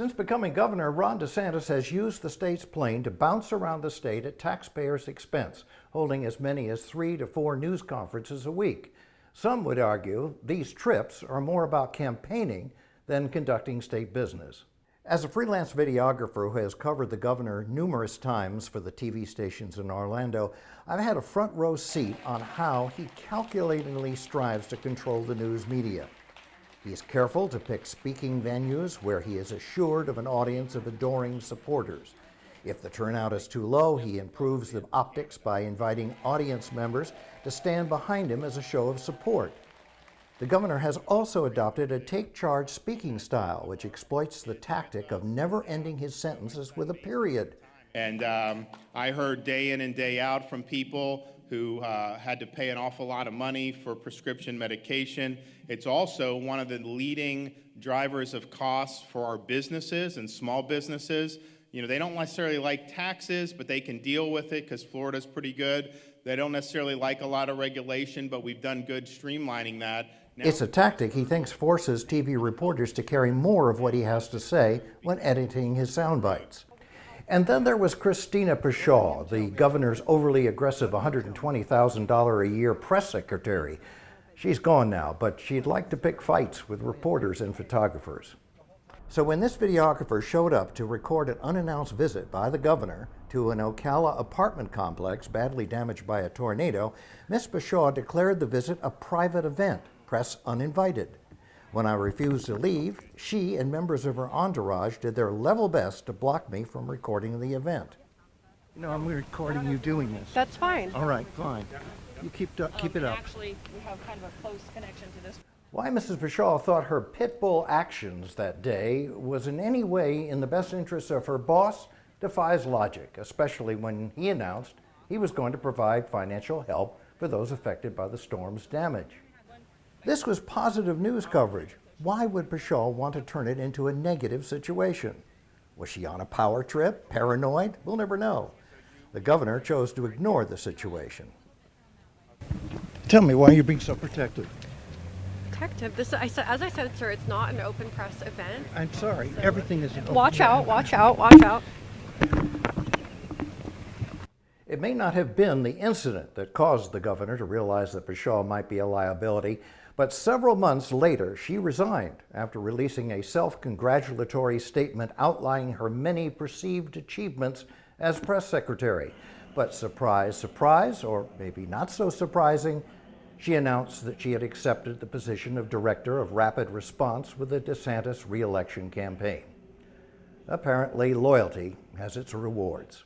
Since becoming governor, Ron DeSantis has used the state's plane to bounce around the state at taxpayers' expense, holding as many as 3 to 4 news conferences a week. Some would argue these trips are more about campaigning than conducting state business. As a freelance videographer who has covered the governor numerous times for the TV stations in Orlando, I've had a front row seat on how he calculatingly strives to control the news media. He is careful to pick speaking venues where he is assured of an audience of adoring supporters. If the turnout is too low, he improves the optics by inviting audience members to stand behind him as a show of support. The governor has also adopted a take-charge speaking style, which exploits the tactic of never ending his sentences with a period. And I heard day in and day out from people who had to pay an awful lot of money for prescription medication. It's also one of the leading drivers of costs for our businesses and small businesses. You know, they don't necessarily like taxes, but they can deal with it because Florida's pretty good. They don't necessarily like a lot of regulation, but we've done good streamlining that. Now, it's a tactic he thinks forces TV reporters to carry more of what he has to say when editing his sound bites. And then there was Christina Pushaw, the governor's overly aggressive $120,000 a year press secretary. She's gone now, but she'd like to pick fights with reporters and photographers. So when this videographer showed up to record an unannounced visit by the governor to an Ocala apartment complex badly damaged by a tornado, Ms. Pushaw declared the visit a private event, press uninvited. When I refused to leave, she and members of her entourage did their level best to block me from recording the event. No, I'm recording you doing this. That's fine. All right, fine. You keep it up. Actually, we have kind of a close connection to this. Why Mrs. Pushaw thought her pit bull actions that day was in any way in the best interest of her boss defies logic, especially when he announced he was going to provide financial help for those affected by the storm's damage. This was positive news coverage. Why would Pushaw want to turn it into a negative situation? Was she on a power trip? Paranoid? We'll never know. The governor chose to ignore the situation. Tell me, why are you being so protective? Protective. As I said, sir, it's not an open press event. I'm sorry. So everything is an open watch press. out, watch out, watch out. It may not have been the incident that caused the governor to realize that Pushaw might be a liability, but several months later, she resigned after releasing a self-congratulatory statement outlining her many perceived achievements as press secretary. But surprise, surprise, or maybe not so surprising, she announced that she had accepted the position of Director of Rapid Response with the DeSantis re-election campaign. Apparently, loyalty has its rewards.